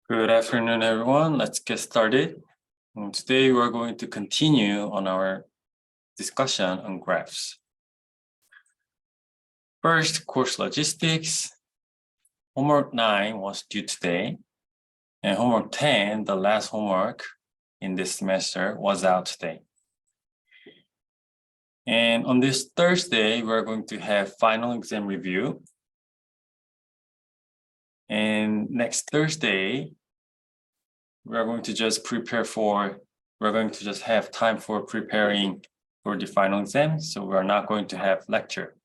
Good afternoon, everyone. Let's get started. Today, we're going to continue on our discussion on graphs. First, course logistics. Homework 9 was due today, and homework 10, the last homework in this semester, was out today. And on this Thursday, we're going to have final exam review. And next Thursday, we're going to just have time for preparing for the final exam. So we're not going to have lecture.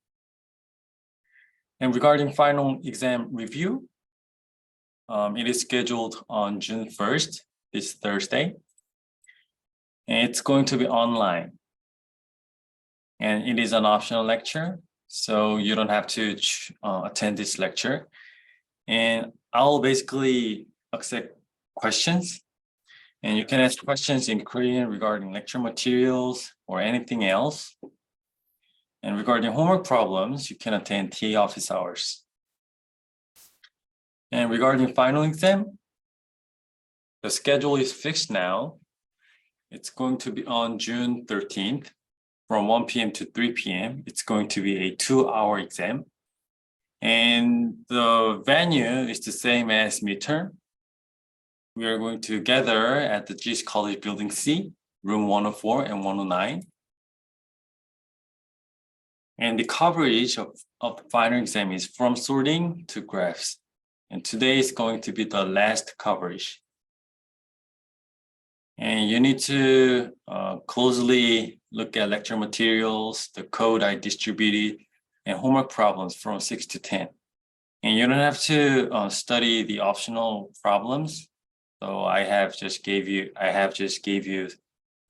And regarding final exam review, it is scheduled on June 1st, this Thursday. And it's going to be online. And it is an optional lecture, so you don't have to attend this lecture. And I'll basically accept questions. And you can ask questions in Korean regarding lecture materials or anything else. And regarding homework problems, you can attend TA office hours. And regarding final exam, the schedule is fixed now. It's going to be on June 13th from 1 p.m. to 3 p.m. It's going to be a 2-hour exam. And the venue is the same as midterm. We are going to gather at the Dijkstra College Building C, room 104 and 109. And the coverage of the final exam is from sorting to graphs. And today is going to be the last coverage. And you need to closely look at lecture materials, the code I distributed, and homework problems from 6 to 10. And you don't have to study the optional problems. So I have just gave you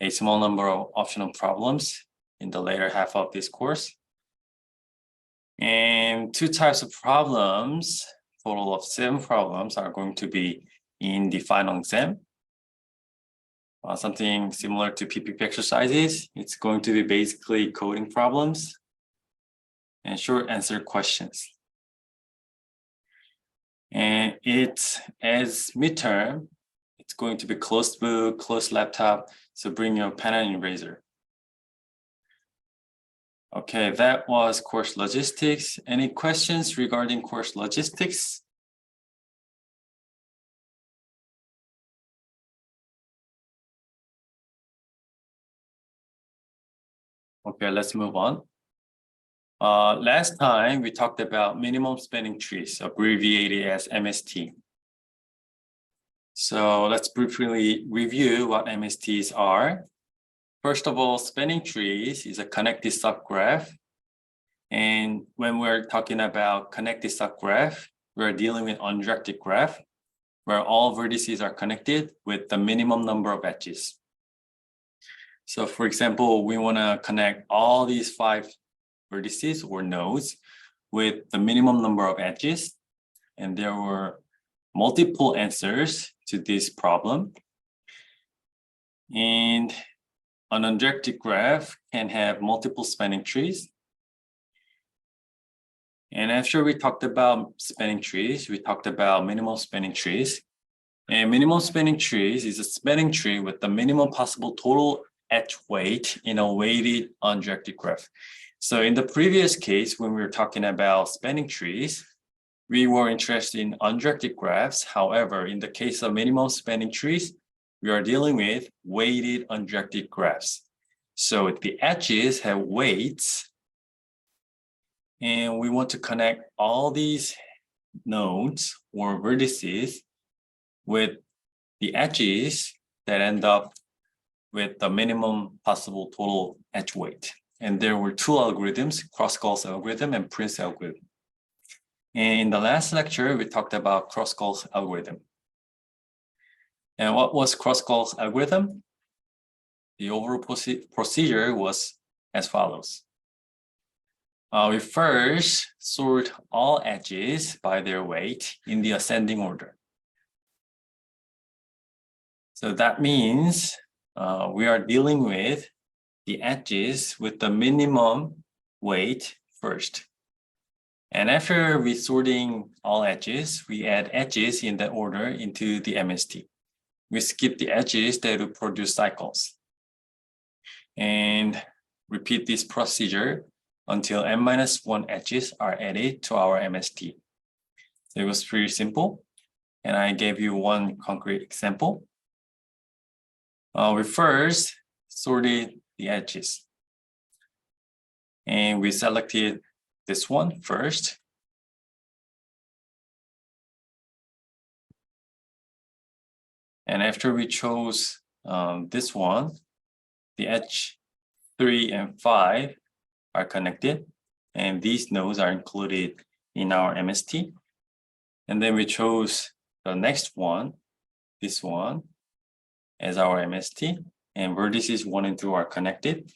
a small number of optional problems in the later half of this course. And 2 types of problems, total of 7 problems are going to be in the final exam. Something similar to PPP exercises. It's going to be basically coding problems and short answer questions. And it's as midterm, it's going to be closed book, closed laptop, so bring your pen and eraser. Okay, that was course logistics. Any questions regarding course logistics? Okay, let's move on. Last time we talked about minimum spanning trees, abbreviated as MST. So let's briefly review what MSTs are. First of all, spanning trees is a connected subgraph. And when we're talking about connected subgraph, we're dealing with undirected graph, where all vertices are connected with the minimum number of edges. So for example, we want to connect all these 5 vertices or nodes with the minimum number of edges. And there were multiple answers to this problem. And an undirected graph can have multiple spanning trees. And after we talked about spanning trees, we talked about minimum spanning trees. And minimum spanning trees is a spanning tree with the minimum possible total edge weight in a weighted undirected graph. So in the previous case, when we were talking about spanning trees, we were interested in undirected graphs. However, in the case of minimum spanning trees, we are dealing with weighted undirected graphs. So the edges have weights, and we want to connect all these nodes or vertices with the edges that end up with the minimum possible total edge weight. And there were 2 algorithms, Kruskal's algorithm and Prim's algorithm. And in the last lecture, we talked about Kruskal's algorithm. And what was Kruskal's algorithm? The overall procedure was as follows. We first sort all edges by their weight in the ascending order. So that means we are dealing with the edges with the minimum weight first. And after we sorting all edges, we add edges in that order into the MST. We skip the edges that will produce cycles. And repeat this procedure until n-1 edges are added to our MST. So it was pretty simple. And I gave you one concrete example. We first sorted the edges. And we selected this one first. And after we chose this one, the edge 3 and 5 are connected. And these nodes are included in our MST. And then we chose the next one, this one, as our MST. And vertices 1 and 2 are connected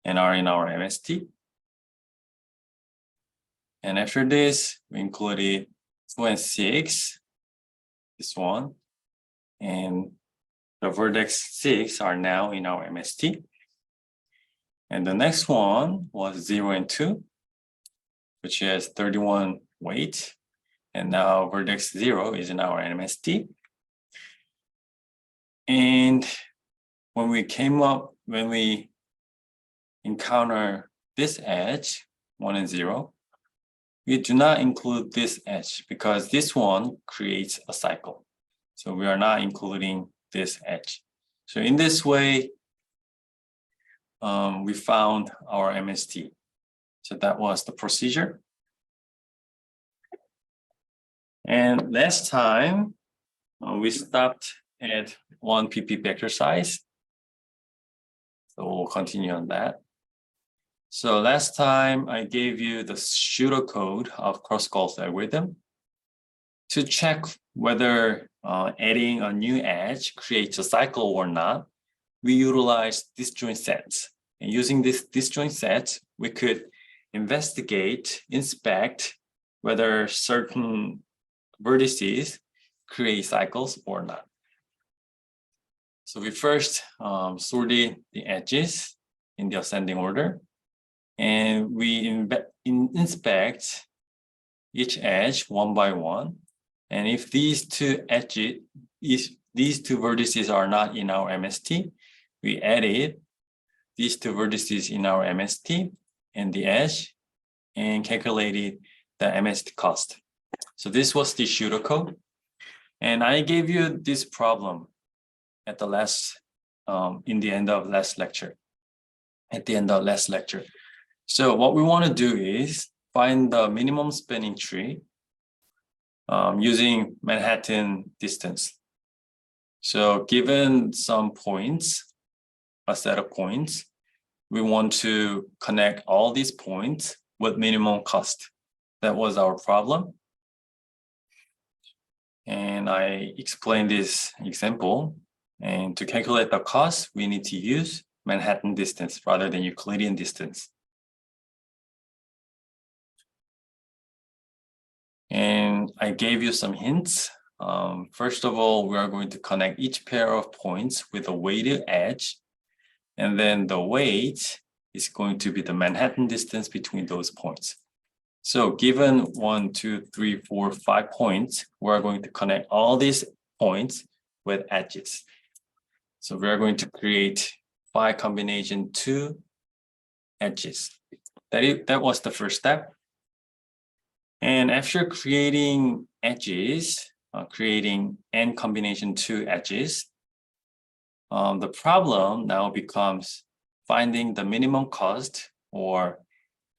and are in our MST. And after this, we included 2 and 6, this one, and the vertex 6 are now in our MST. And the next one was 0 and 2, which has 31 weight. And now vertex 0 is in our MST. And when we encounter this edge, 1 and 0, we do not include this edge because this one creates a cycle. So we are not including this edge. So in this way, we found our MST. So that was the procedure. And last time, we stopped at 1 pp vector size. So we'll continue on that. So last time I gave you the pseudocode of Kruskal's algorithm to check whether adding a new edge creates a cycle or not. We utilized disjoint sets. And using this disjoint set, we could inspect whether certain vertices create cycles or not. So we first sorted the edges in the ascending order. And we inspect each edge one by one. And if these two vertices are not in our MST, we added these two vertices in our MST and the edge and calculated the MST cost. So this was the pseudocode. And I gave you this problem at the in the end of last lecture. So what we want to do is find the minimum spanning tree using Manhattan distance. So given some points, a set of points, we want to connect all these points with minimum cost. That was our problem. And I explained this example. And to calculate the cost, we need to use Manhattan distance rather than Euclidean distance. And I gave you some hints. First of all, we are going to connect each pair of points with a weighted edge. And then the weight is going to be the Manhattan distance between those points. So given 1, 2, 3, 4, 5 points, we're going to connect all these points with edges. So we're going to create 5 combination 2 edges. That was the first step. And after creating edges, creating n combination 2 edges, the problem now becomes finding the minimum cost or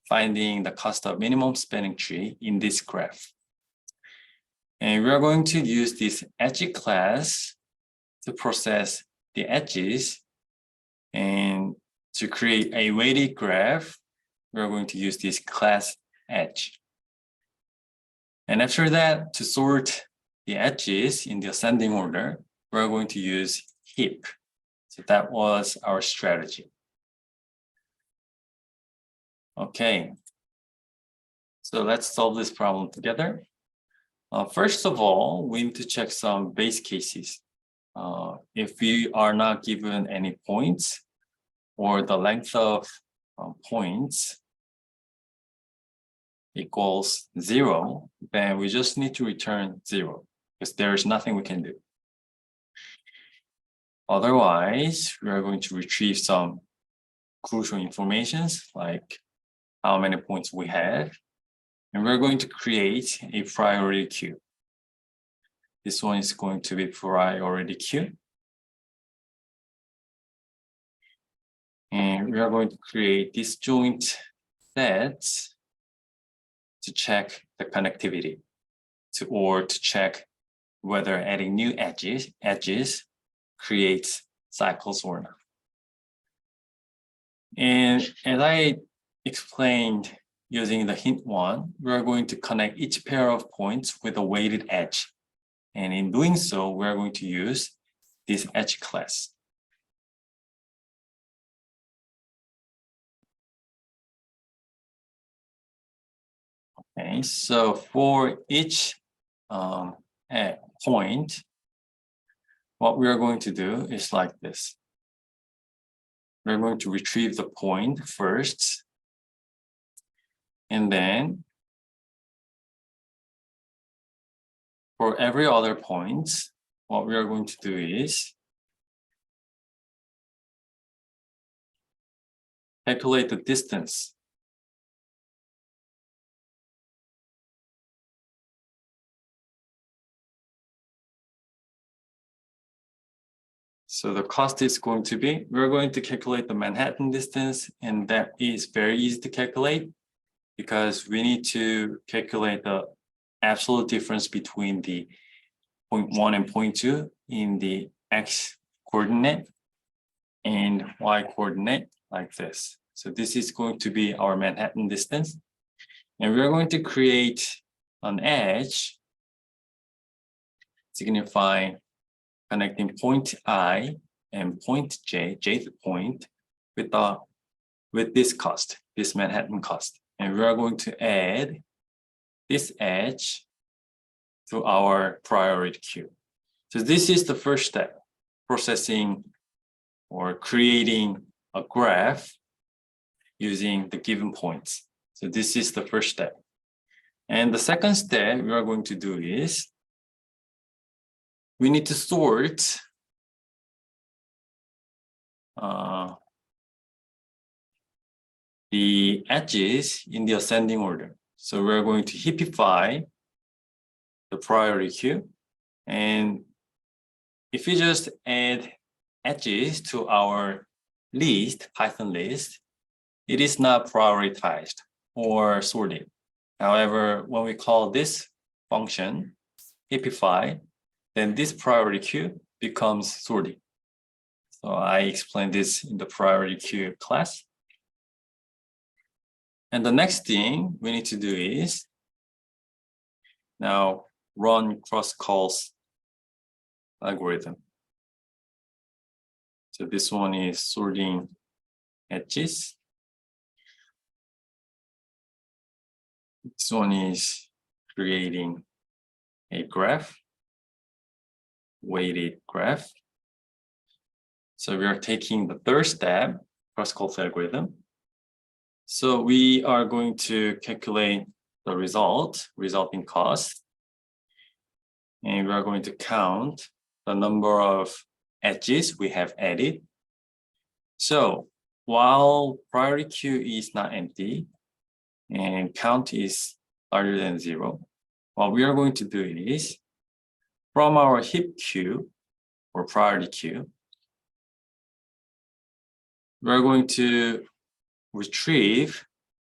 finding the cost of minimum spanning tree in this graph. And we are going to use this edge class to process the edges. And to create a weighted graph, we're going to use this class edge. And after that, to sort the edges in the ascending order, we're going to use heap. So that was our strategy. Okay, so let's solve this problem together. First of all, we need to check some base cases. If we are not given any points or the length of points, equals 0, then we just need to return 0 because there's nothing we can do. Otherwise, we are going to retrieve some crucial informations like how many points we have, and we're going to create a priority queue. This one is going to be priority queue. And we are going to create disjoint sets to check the connectivity, or to check whether adding new edges creates cycles or not. And as I explained using the hint 1, we are going to connect each pair of points with a weighted edge. And in doing so, we are going to use this edge class. Okay, so for each point, what we are going to do is like this. We're going to retrieve the point first, and then for every other point, what we are going to do is calculate the distance. So the cost is going to be, we're going to calculate the Manhattan distance, and that is very easy to calculate because we need to calculate the absolute difference between the 0.1 and 0.2 in the x coordinate and y coordinate like this. So this is going to be our Manhattan distance. And we're going to create an edge signifying connecting point I and point J, jth point, with this cost, this Manhattan cost. And we are going to add this edge to our priority queue. So this is the first step, processing or creating a graph using the given points. So this is the first step. And the second step we are going to do is we need to sort the edges in the ascending order. So we're going to heapify the priority queue. And if we just add edges to our list, Python list, it is not prioritized or sorted. However, when we call this function heapify, then this priority queue becomes sorted. So I explained this in the priority queue class. And the next thing we need to do is now run Kruskal's algorithm. So this one is sorting edges. This one is creating a graph, weighted graph. So we are taking the third step, Kruskal's algorithm. So we are going to calculate the resulting cost. And we are going to count the number of edges we have added. So while priority queue is not empty and count is larger than 0, what we are going to do is from our heap queue or priority queue, we're going to retrieve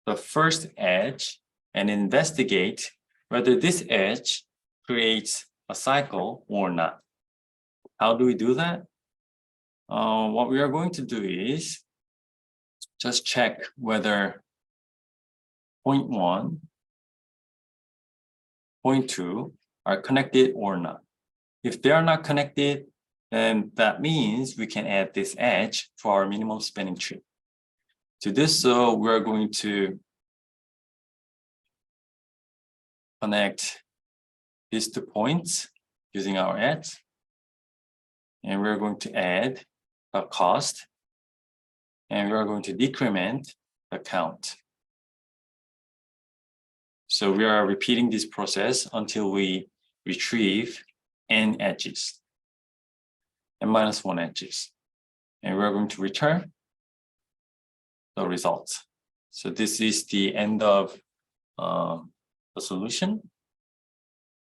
the first edge and investigate whether this edge creates a cycle or not. How do we do that? What we are going to do is just check whether 0.1, 0.2 are connected or not. If they are not connected, then that means we can add this edge to our minimum spanning tree. To do so, we're going to connect these 2 points using our edge. And we're going to add the cost. And we're going to decrement the count. So we are repeating this process until we retrieve n edges, n-1 edges. And we're going to return the results. So this is the end of the solution.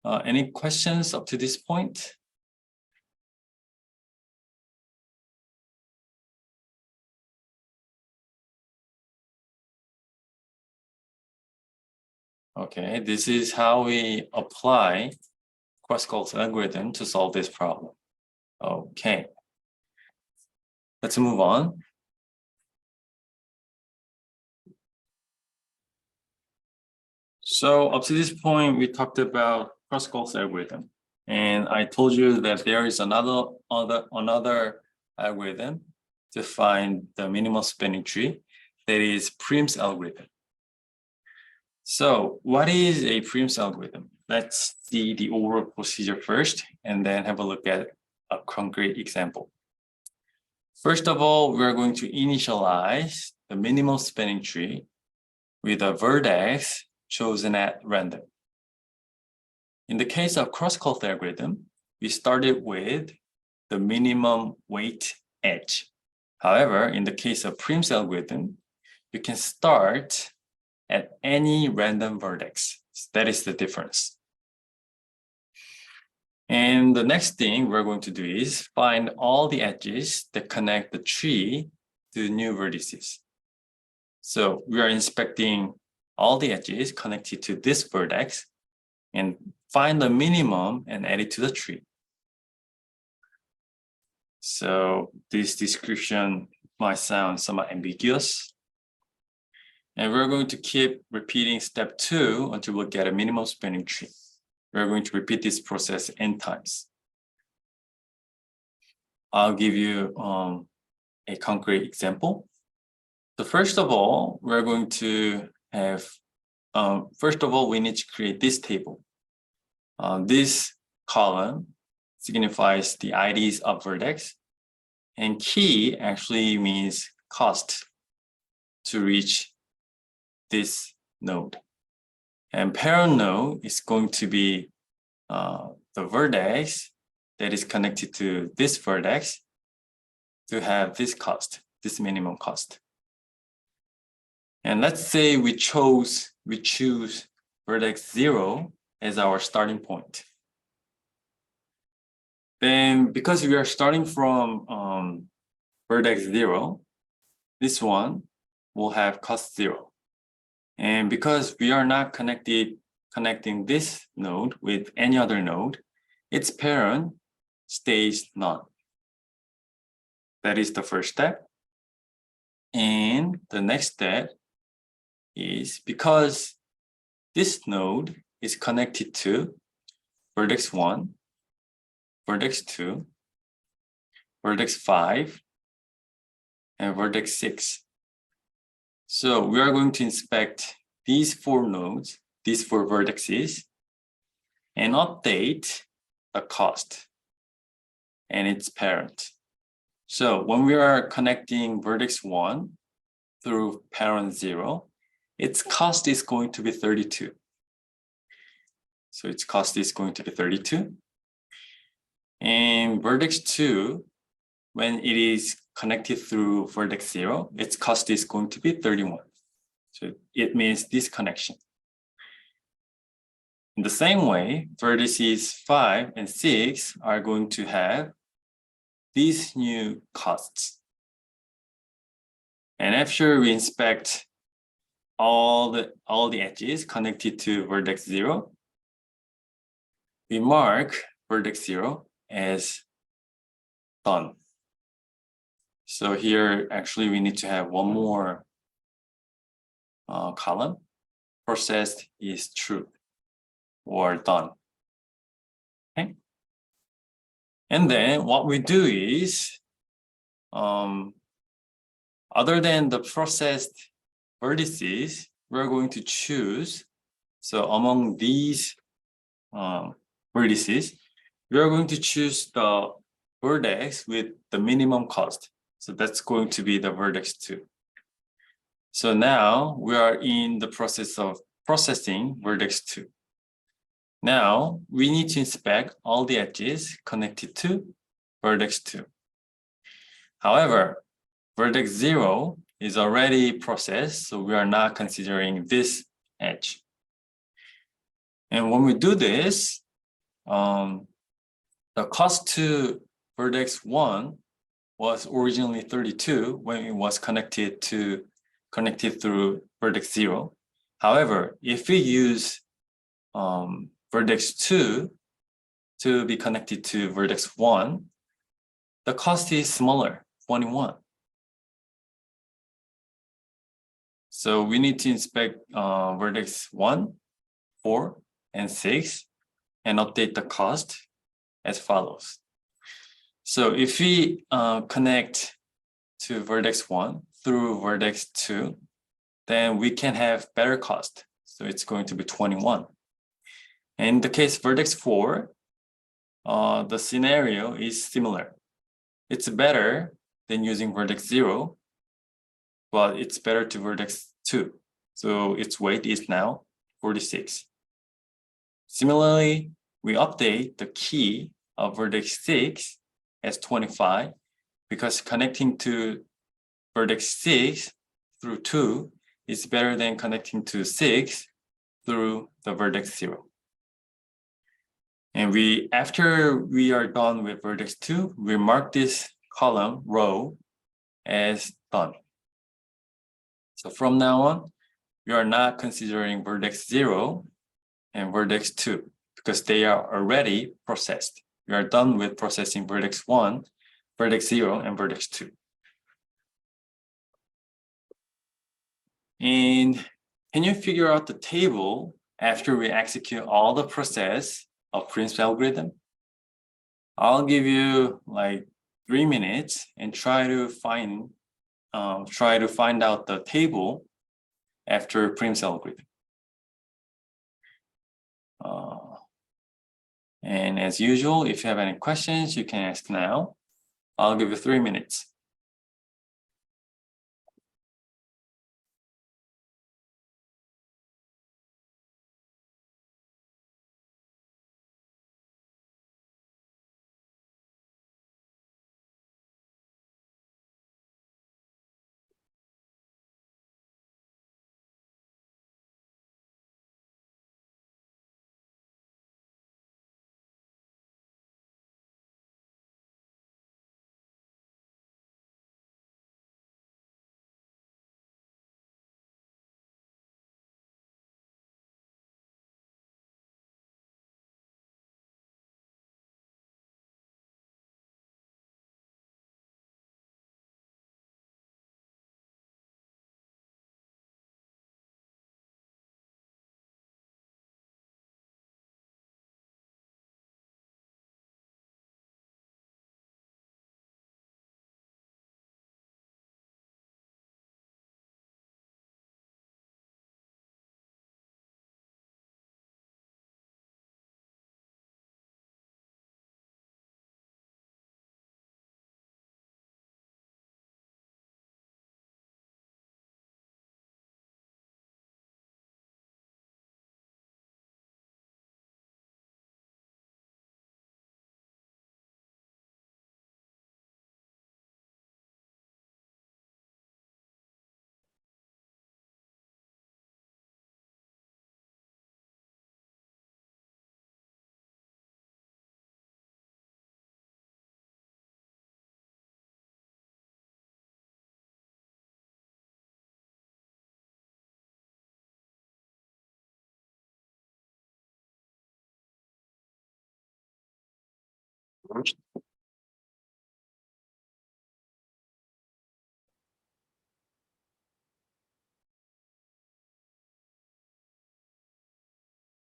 Any questions up to this point? Okay, this is how we apply Kruskal's algorithm to solve this problem. Okay, let's move on. So up to this point, we talked about Kruskal's algorithm, and I told you that there is another algorithm to find the minimal spanning tree. That is Prim's algorithm. So what is a Prim's algorithm? Let's see the overall procedure first, and then have a look at a concrete example. First of all, we're going to initialize the minimal spanning tree with a vertex chosen at random. In the case of Kruskal's algorithm, we started with the minimum weight edge. However, in the case of Prim's algorithm, you can start at any random vertex. That is the difference. And the next thing we're going to do is find all the edges that connect the tree to new vertices. So we are inspecting all the edges connected to this vertex and find the minimum and add it to the tree. So this description might sound somewhat ambiguous. And we're going to keep repeating step 2 until we get a minimal spanning tree. We're going to repeat this process n times. I'll give you a concrete example. So first of all, we're going to have, first of all, we need to create this table. This column signifies the IDs of vertex, and key actually means cost to reach this node. And parent node is going to be the vertex that is connected to this vertex to have this cost, this minimum cost. And let's say we choose vertex 0 as our starting point. Then because we are starting from vertex 0, this one will have cost 0. And because we are not connecting this node with any other node, its parent stays none. That is the first step. And the next step is because this node is connected to vertex 1, vertex 2, vertex 5, and vertex 6. So we are going to inspect these 4 nodes, these 4 vertices, and update the cost and its parent. So when we are connecting vertex 1 through parent 0, its cost is going to be 32. So its cost is going to be 32. And vertex 2, when it is connected through vertex 0, its cost is going to be 31. So it means this connection. In the same way, vertices 5 and 6 are going to have these new costs. And after we inspect all the edges connected to vertex 0, we mark vertex 0 as done. So here, actually, we need to have one more column. Processed is true or done. Okay. And then what we do is, other than the processed vertices, we're going to choose. So among these vertices, we are going to choose the vertex with the minimum cost. So that's going to be the vertex 2. So now we are in the process of processing vertex 2. Now, we need to inspect all the edges connected to vertex 2. However, vertex 0 is already processed, so we are not considering this edge. And when we do this, the cost to vertex 1 was originally 32 when it was connected through vertex 0. However, if we use vertex 2 to be connected to vertex 1, the cost is smaller, 21. So we need to inspect vertex 1, 4, and 6 and update the cost as follows. So if we connect to vertex 1 through vertex 2, then we can have better cost. So it's going to be 21. In the case vertex 4, the scenario is similar. It's better than using vertex 0, but it's better to vertex 2. So its weight is now 46. Similarly, we update the key of vertex 6 as 25 because connecting to vertex 6 through 2 is better than connecting to 6 through the vertex 0. And after we are done with vertex 2, we mark this column row as done. So from now on, we are not considering vertex 0 and vertex 2 because they are already processed. We are done with processing vertex 1, vertex 0, and vertex 2. And can you figure out the table after we execute all the process of Prim's algorithm? I'll give you like 3 minutes and try to find out the table after Prim's algorithm. And as usual, if you have any questions, you can ask now. I'll give you 3 minutes.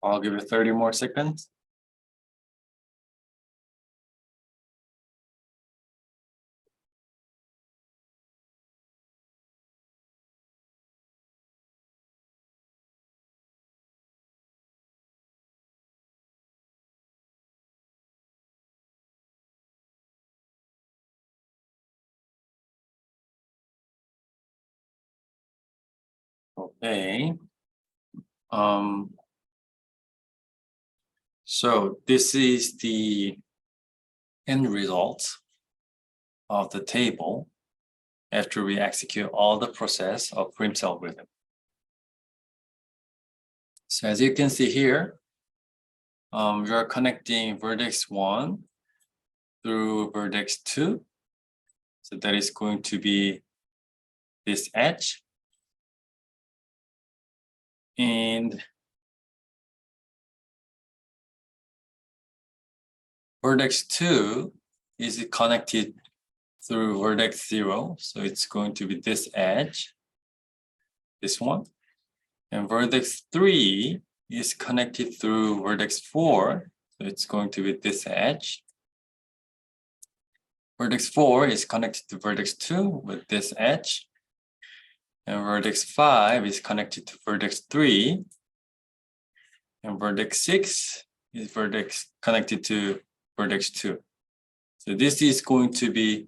I'll give you 30 more seconds. Okay. So this is the end result of the table after we execute all the process of Prim's algorithm. So as you can see here, we are connecting vertex 1 through vertex 2. So that is going to be this edge. And vertex 2 is connected through vertex 0. So it's going to be this edge, this one. And vertex 3 is connected through vertex 4. So it's going to be this edge. Vertex 4 is connected to vertex 2 with this edge. And vertex 5 is connected to vertex 3. And vertex 6 is connected to vertex 2. So this is going to be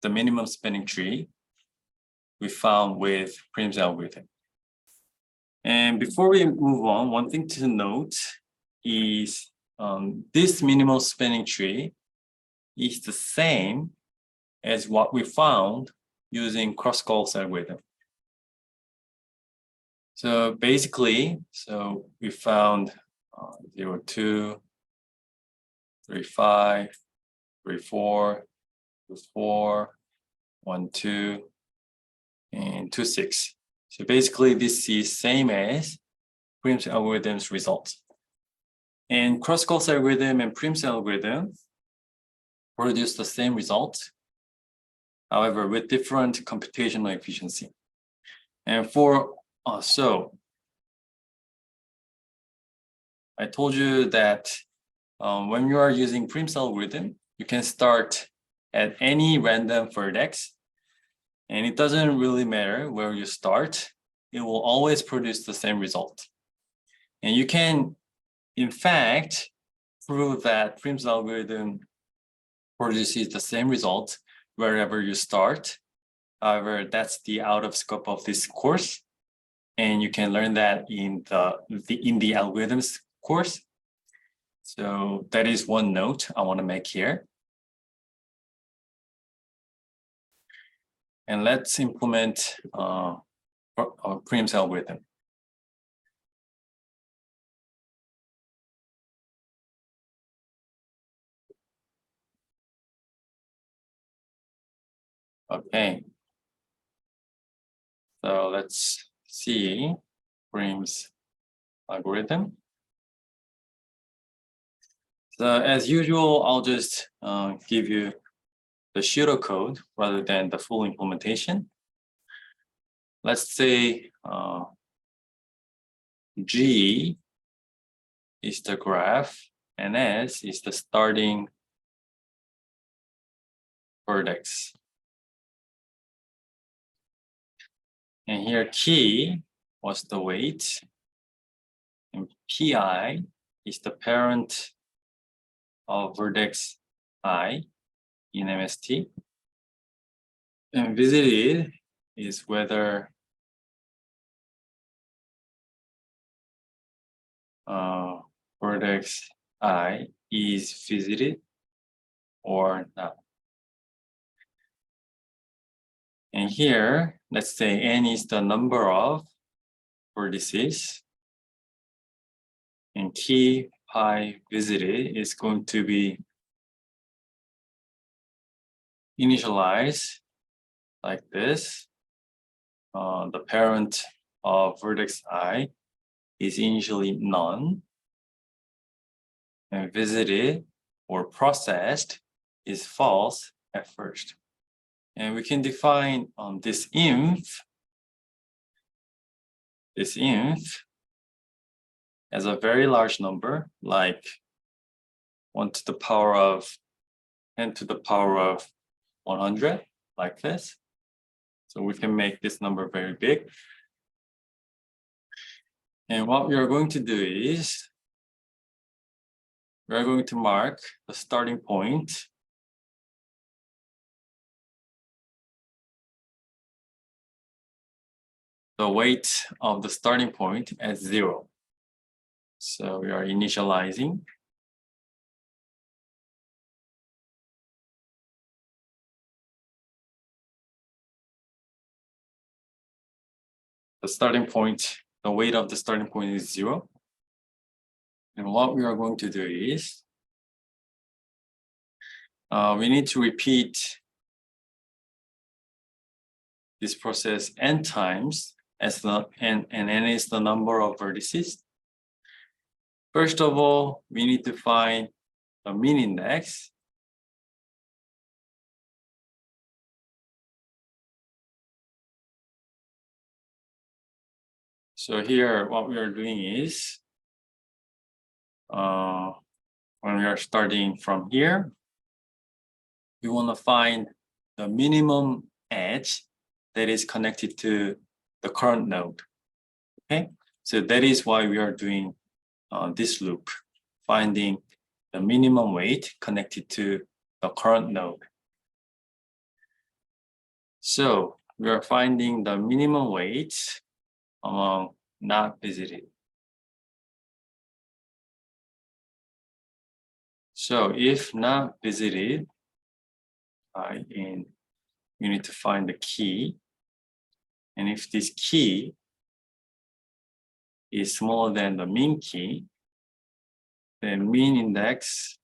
the minimum spanning tree we found with Prim's algorithm. And before we move on, one thing to note is this minimum spanning tree is the same as what we found using Kruskal's algorithm. So basically, we found 0, 2, 3, 5, 3, 4, 2, 4, 1, 2, and 2, 6. So basically, this is same as Prim's algorithm's results. And Kruskal's algorithm and Prim's algorithm produce the same result, however, with different computational efficiency. And for so I told you that when you are using Prim's algorithm, you can start at any random vertex, and it doesn't really matter where you start. It will always produce the same result. And you can, in fact, prove that Prim's algorithm produces the same result wherever you start. However, that's the out of scope of this course. And you can learn that in the algorithms course. So that is one note I want to make here. And let's implement Prim's algorithm. Okay. So let's see Prim's algorithm. So as usual, I'll just give you the pseudocode rather than the full implementation. Let's say G is the graph and S is the starting vertex. And here key was the weight, and PI is the parent of vertex I in MST. And visited is whether vertex I is visited or not. And here, let's say n is the number of vertices, and key pi visited is going to be initialized like this. The parent of vertex I is initially none, and visited or processed is false at first. And we can define this inf as a very large number, like 1 to the power of 10 to the power of 100, like this. So we can make this number very big. And what we are going to do is we are going to mark the starting point the weight of the starting point as 0. So we are initializing. The starting point, the weight of the starting point is 0. And what we are going to do is, we need to repeat this process n times as the and n is the number of vertices. First of all, we need to find the mean index. So here, what we are doing is, when we are starting from here, we want to find the minimum edge that is connected to the current node. Okay, so that is why we are doing this loop, finding the minimum weight connected to the current node. So we are finding the minimum weight among not visited. So if not visited, and you need to find the key. And if this key is smaller than the mean key, then mean index,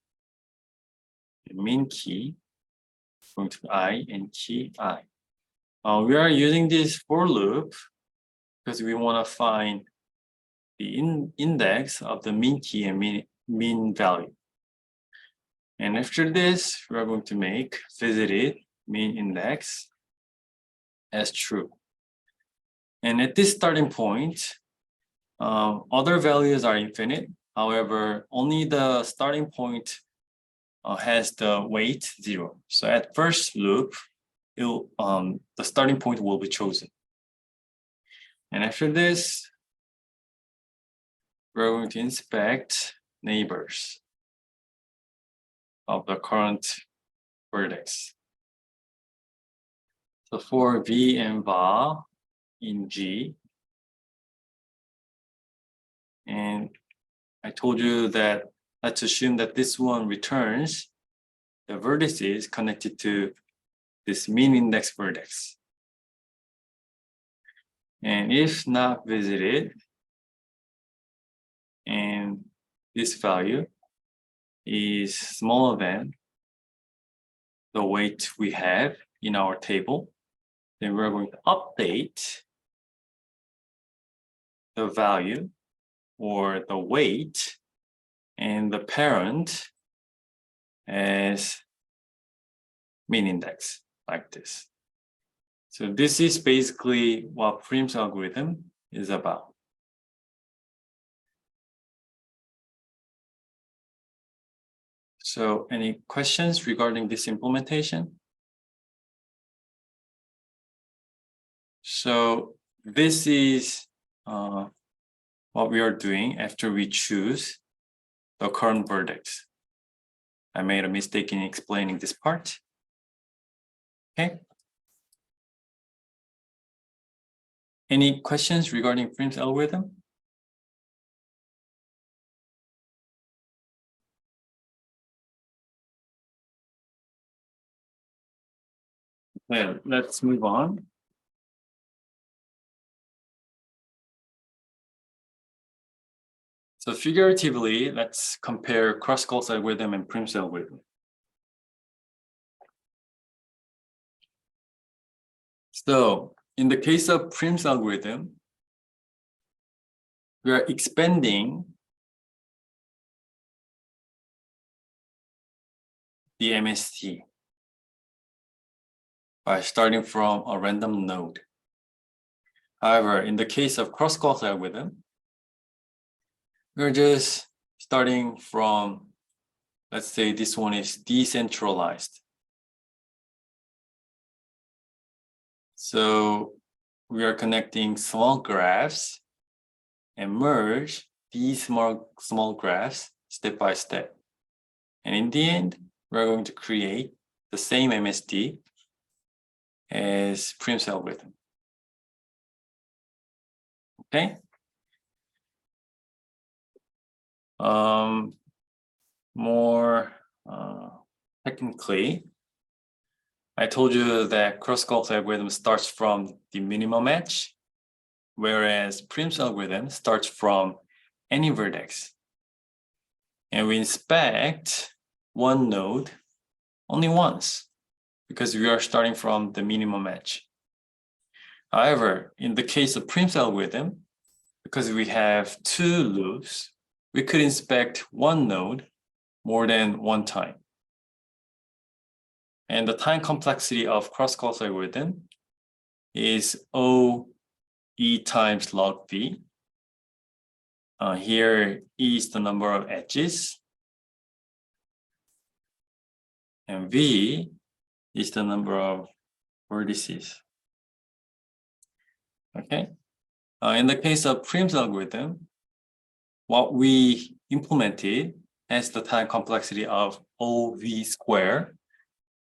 the mean key, going to be I and key I. We are using this for loop because we want to find the index of the mean key and mean value. And after this, we are going to make visited mean index as true. And at this starting point, other values are infinite. However, only the starting point has the weight 0. So at first loop, the starting point will be chosen. And after this, we're going to inspect neighbors of the current vertex. So for V and VA in G, and I told you that let's assume that this one returns the vertices connected to this mean index vertex. And if not visited, and this value is smaller than the weight we have in our table, then we're going to update the value or the weight and the parent as mean index, like this. So this is basically what Prim's algorithm is about. So any questions regarding this implementation? So this is what we are doing after we choose the current vertex. I made a mistake in explaining this part. Okay. Any questions regarding Prim's algorithm? Well, let's move on. So figuratively, let's compare Kruskal's algorithm and Prim's algorithm. So in the case of Prim's algorithm, we are expanding the MST by starting from a random node. However, in the case of Kruskal's algorithm, we're just starting from, let's say this one is decentralized. So we are connecting small graphs and merge these small graphs step by step. And in the end, we're going to create the same MST as Prim's algorithm. Okay. More technically, I told you that Kruskal's algorithm starts from the minimum edge, whereas Prim's algorithm starts from any vertex. And we inspect one node only once, because we are starting from the minimum edge. However, in the case of Prim's algorithm, because we have two loops, we could inspect one node more than one time. And the time complexity of Kruskal's algorithm is O E times log V. Here E is the number of edges, and V is the number of vertices. Okay. In the case of Prim's algorithm, what we implemented has the time complexity of OV squared.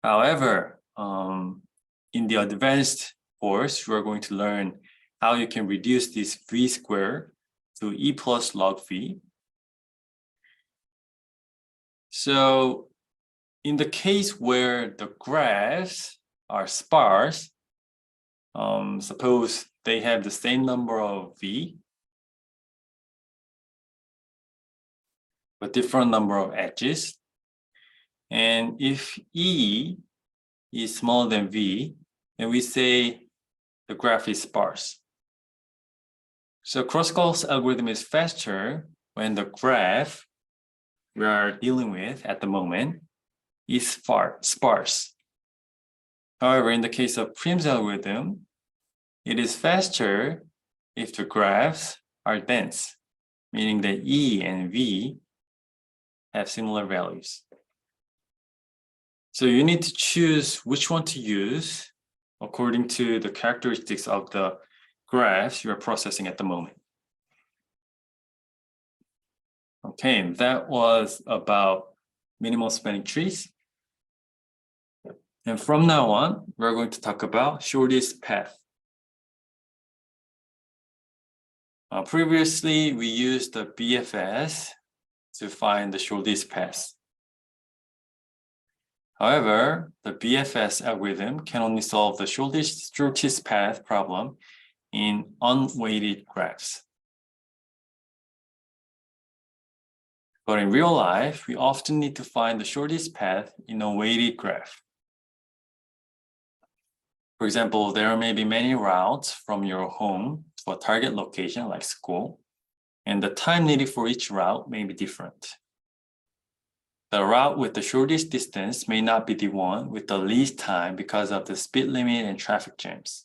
However, in the advanced course, you are going to learn how you can reduce this V squared to E plus log V. So in the case where the graphs are sparse, suppose they have the same number of V, but different number of edges. And if E is smaller than V, then we say the graph is sparse. So Kruskal's algorithm is faster when the graph we are dealing with at the moment is sparse. However, in the case of Prim's algorithm, it is faster if the graphs are dense, meaning that E and V have similar values. So you need to choose which one to use according to the characteristics of the graphs you are processing at the moment. Okay, that was about minimal spanning trees. And from now on, we're going to talk about shortest path. Previously, we used the BFS to find the shortest path. However, the BFS algorithm can only solve the shortest path problem in unweighted graphs. But in real life, we often need to find the shortest path in a weighted graph. For example, there may be many routes from your home to a target location like school, and the time needed for each route may be different. The route with the shortest distance may not be the one with the least time because of the speed limit and traffic jams.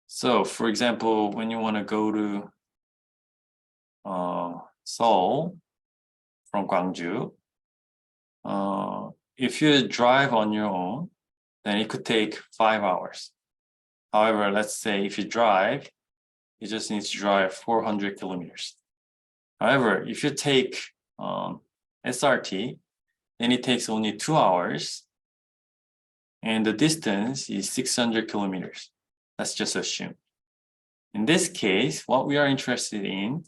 So, for example, when you want to go to Seoul from Gwangju, if you drive on your own, then it could take 5 hours. However, let's say if you drive, you just need to drive 400 kilometers. However, if you take SRT, then it takes only 2 hours, and the distance is 600 kilometers. Let's just assume. In this case, what we are interested in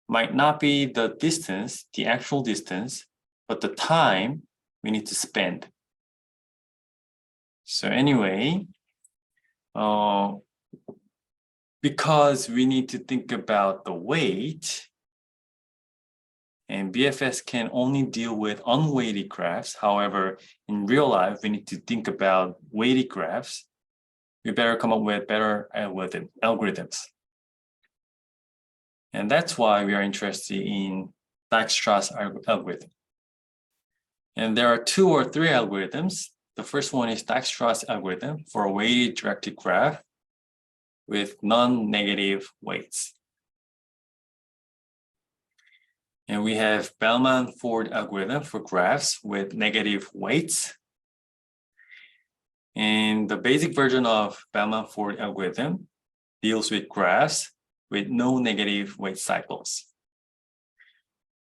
might not be the distance, the actual distance, but the time we need to spend. So anyway, because we need to think about the weight, and BFS can only deal with unweighted graphs. However, in real life, we need to think about weighted graphs. We better come up with better algorithms. And that's why we are interested in Dijkstra's algorithm. And there are 2 or 3 algorithms. The first one is Dijkstra's algorithm for a weighted directed graph with non-negative weights. And we have Bellman-Ford algorithm for graphs with negative weights. And the basic version of Bellman-Ford algorithm deals with graphs with no negative weight cycles.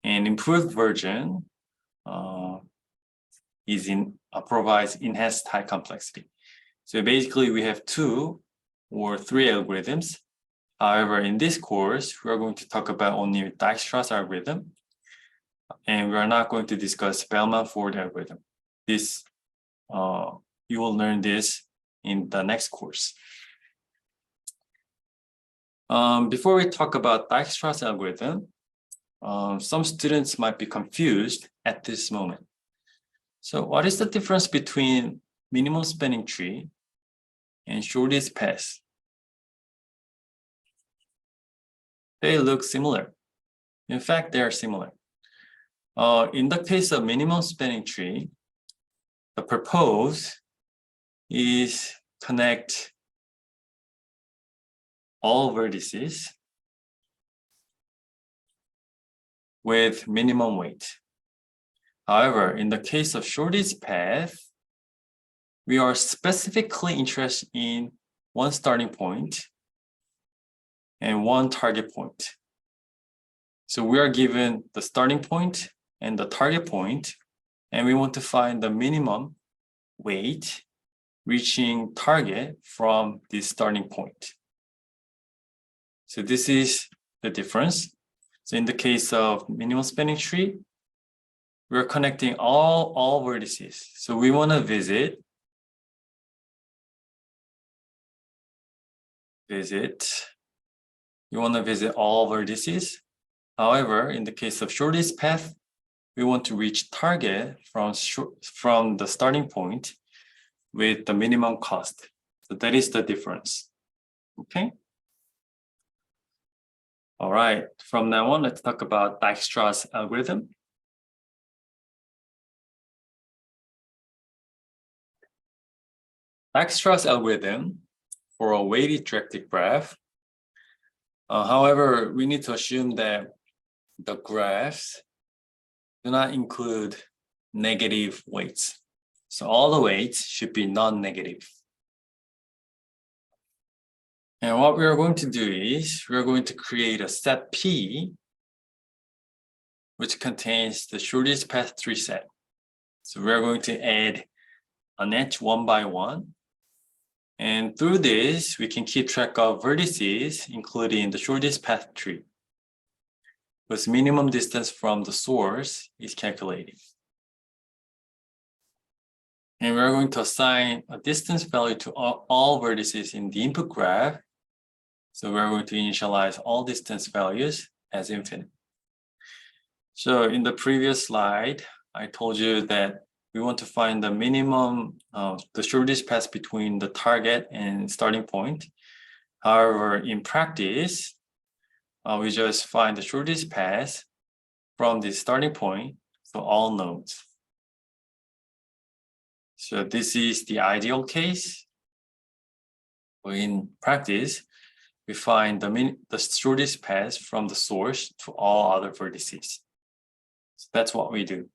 An improved version provides enhanced high complexity. So basically we have 2 or 3 algorithms. However, in this course, we are going to talk about only Dijkstra's algorithm, and we are not going to discuss Bellman-Ford algorithm. This, you will learn this in the next course. Before we talk about Dijkstra's algorithm, some students might be confused at this moment. So what is the difference between minimum spanning tree and shortest path? They look similar. In fact, they are similar. In the case of minimum spanning tree, the purpose is connect all vertices with minimum weight. However, in the case of shortest path, we are specifically interested in one starting point and one target point. So we are given the starting point and the target point, and we want to find the minimum weight reaching target from this starting point. So this is the difference. So in the case of minimum spanning tree, we're connecting all vertices. So we want to visit all vertices. However, in the case of shortest path, we want to reach target from the starting point with the minimum cost. So that is the difference. Okay. All right. From now on, let's talk about Dijkstra's algorithm. Dijkstra's algorithm for a weighted directed graph. However, we need to assume that the graphs do not include negative weights. So all the weights should be non-negative. And what we are going to do is we're going to create a set P, which contains the shortest path tree set. So we're going to add an edge one by one. And through this, we can keep track of vertices, including the shortest path tree, whose minimum distance from the source is calculated. And we're going to assign a distance value to all vertices in the input graph. So we're going to initialize all distance values as infinite. So in the previous slide, I told you that we want to find the minimum, the shortest path between the target and starting point. However, in practice, we just find the shortest path from the starting point to all nodes. So this is the ideal case. In practice, we find the shortest path from the source to all other vertices. So that's what we do.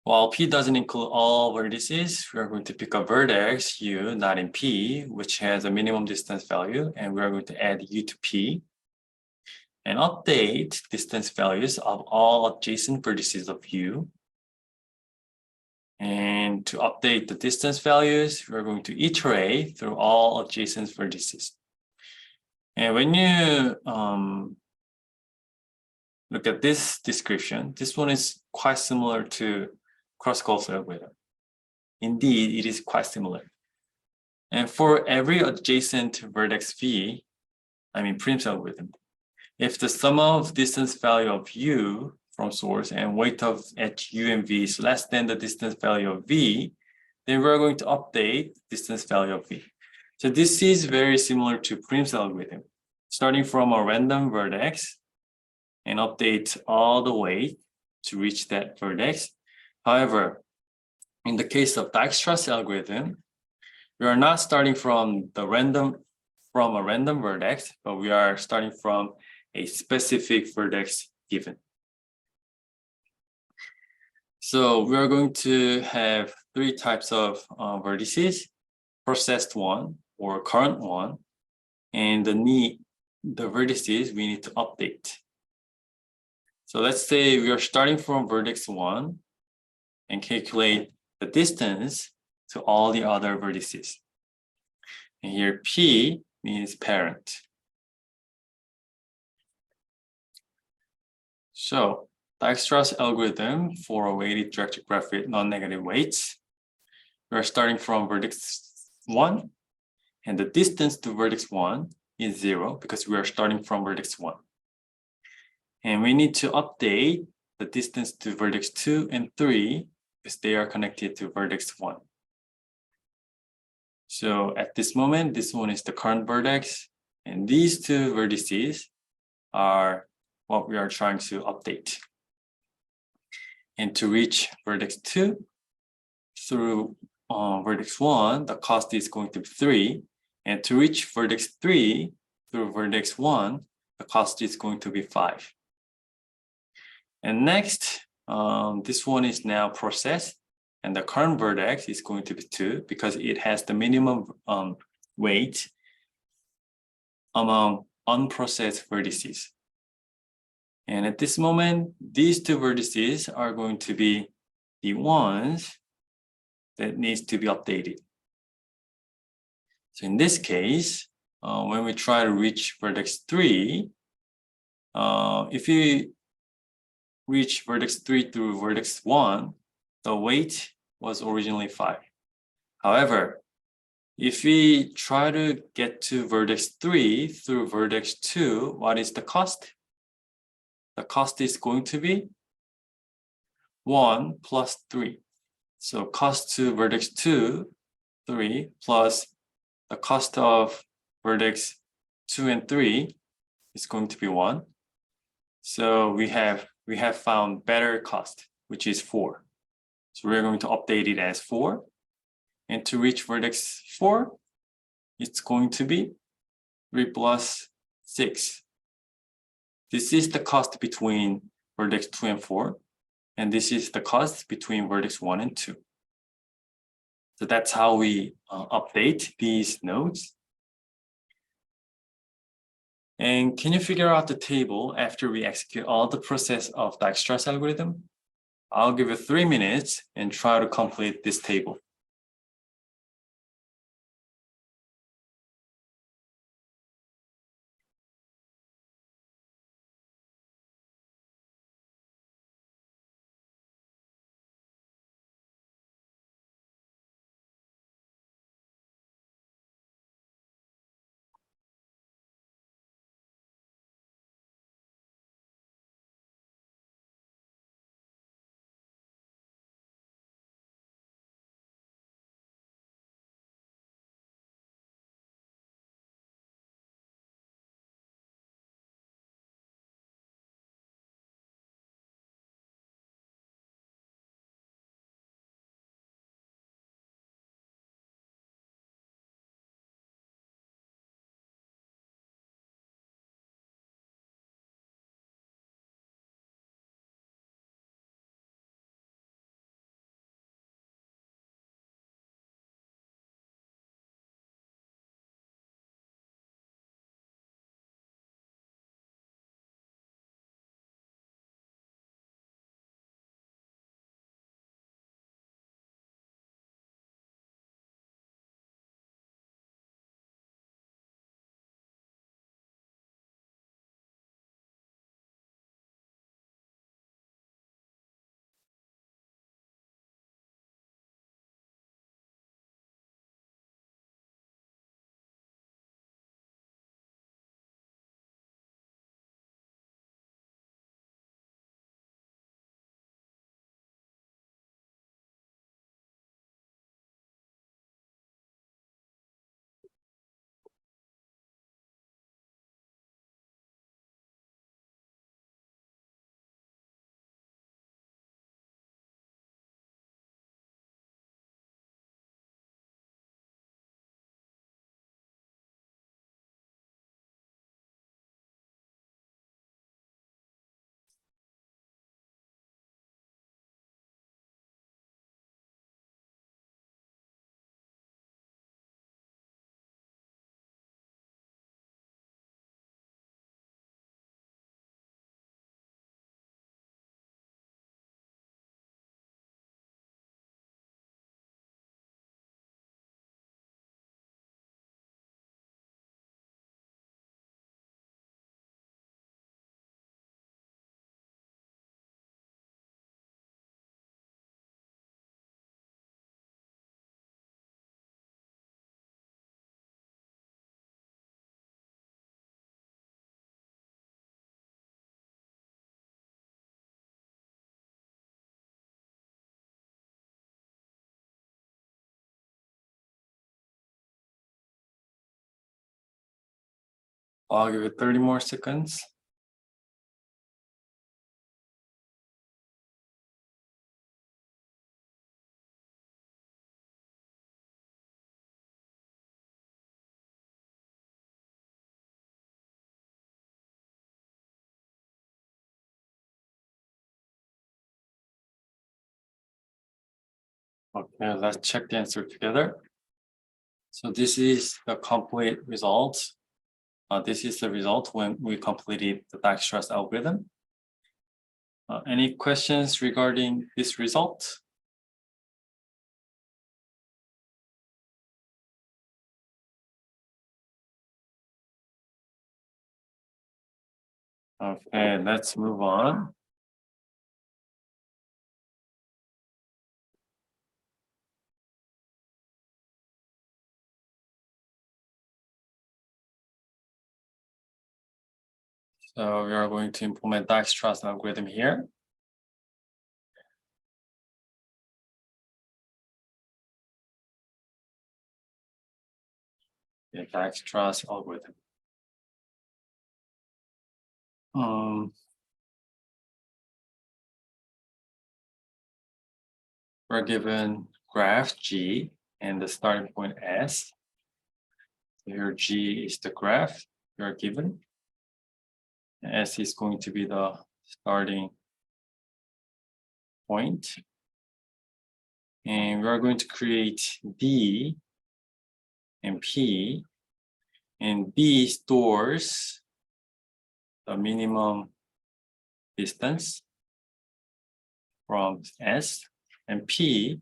While P doesn't include all vertices, we are going to pick a vertex U not in P, which has a minimum distance value, and we are going to add U to P and update distance values of all adjacent vertices of U. And to update the distance values, we're going to iterate through all adjacent vertices. And when you look at this description, this one is quite similar to Kruskal's algorithm. Indeed, it is quite similar. And for every adjacent vertex V, Prim's algorithm, if the sum of distance value of U from source and weight of H, U, and V is less than the distance value of V, then we're going to update distance value of V. So this is very similar to Prim's algorithm, starting from a random vertex and update all the way to reach that vertex. However, in the case of Dijkstra's algorithm, we are not starting from a random vertex, but we are starting from a specific vertex given. So we are going to have three types of vertices: processed one or current one, and the vertices we need to update. So let's say we are starting from vertex 1 and calculate the distance to all the other vertices. And here P means parent. So Dijkstra's algorithm for a weighted directed graph with non-negative weights. We're starting from vertex 1, and the distance to vertex 1 is 0 because we are starting from vertex 1. And we need to update the distance to vertex 2 and 3 because they are connected to vertex 1. So at this moment, this one is the current vertex, and these two vertices are what we are trying to update. And to reach vertex 2 through vertex 1, the cost is going to be 3. And to reach vertex 3 through vertex 1, the cost is going to be 5. And next, this one is now processed, and the current vertex is going to be 2 because it has the minimum weight among unprocessed vertices. And at this moment, these two vertices are going to be the ones that needs to be updated. So in this case, when we try to reach vertex 3, if you reach vertex 3 through vertex 1, the weight was originally 5. However, if we try to get to vertex 3 through vertex 2, what is the cost? The cost is going to be 1 plus 3. So cost to vertex 2, 3, plus the cost of vertex 2 and 3 is going to be 1. So we have found better cost, which is 4. So we're going to update it as 4. And to reach vertex 4, it's going to be 3 plus 6. This is the cost between vertex 2 and 4. And this is the cost between vertex 1 and 2. So that's how we update these nodes. And can you figure out the table after we execute all the process of Dijkstra's algorithm? I'll give you 3 minutes and try to complete this table. I'll give it 30 more seconds. Okay, let's check the answer together. So this is the complete result. This is the result when we completed the Dijkstra's algorithm. Any questions regarding this result? Okay, let's move on. So we are going to implement Dijkstra's algorithm here. The Dijkstra's algorithm. We're given graph G and the starting point S. Here G is the graph we are given. S is going to be the starting point. And we are going to create D and P. And D stores the minimum distance from S. And P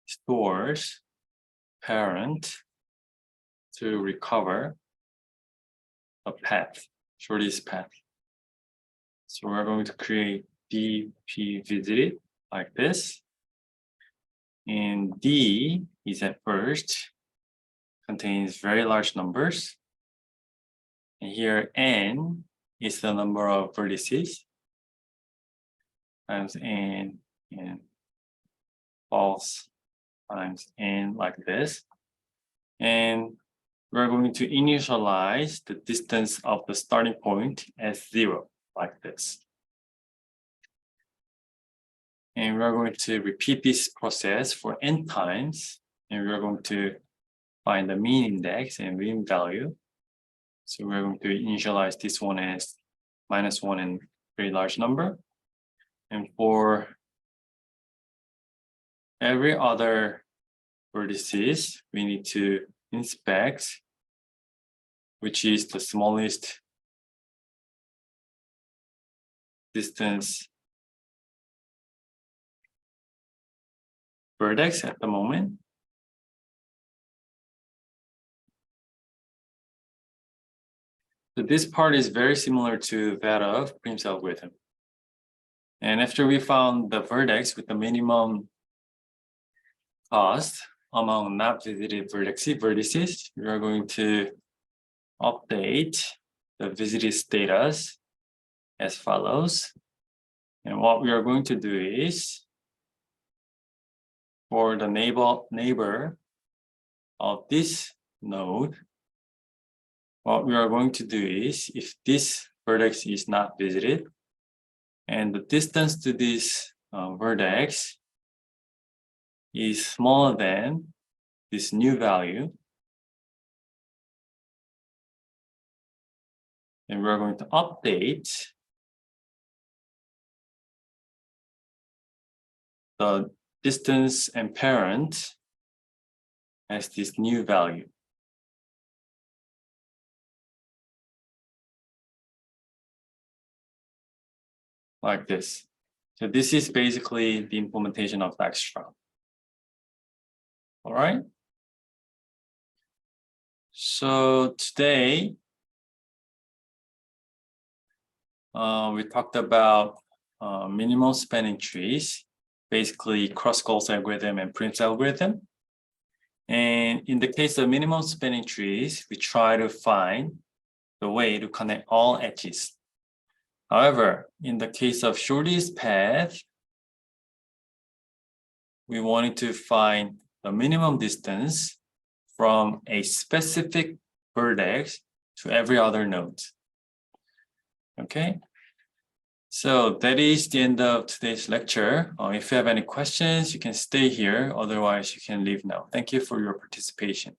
stores parent to recover a path, shortest path. So we're going to create DP visited like this. And D is at first, contains very large numbers. And here N is the number of vertices times N and false times N like this. And we're going to initialize the distance of the starting point as 0 like this. And we're going to repeat this process for N times, and we're going to find the mean index and mean value. So we're going to initialize this one as -1 and very large number. And for every other vertices, we need to inspect which is the smallest distance vertex at the moment. So this part is very similar to that of Prim's algorithm. And after we found the vertex with the minimum cost among not visited vertices, we are going to update the visited status as follows. And what we are going to do is, for the neighbor of this node, what we are going to do is, if this vertex is not visited, and the distance to this vertex is smaller than this new value, and we're going to update the distance and parent as this new value. Like this. So this is basically the implementation of Dijkstra. All right. So today, we talked about minimal spanning trees, basically Kruskal's algorithm and Prim's algorithm. And in the case of minimum spanning trees, we try to find the way to connect all edges. However, in the case of shortest path, we wanted to find the minimum distance from a specific vertex to every other node. Okay, so that is the end of today's lecture. If you have any questions, you can stay here. Otherwise, you can leave now. Thank you for your participation.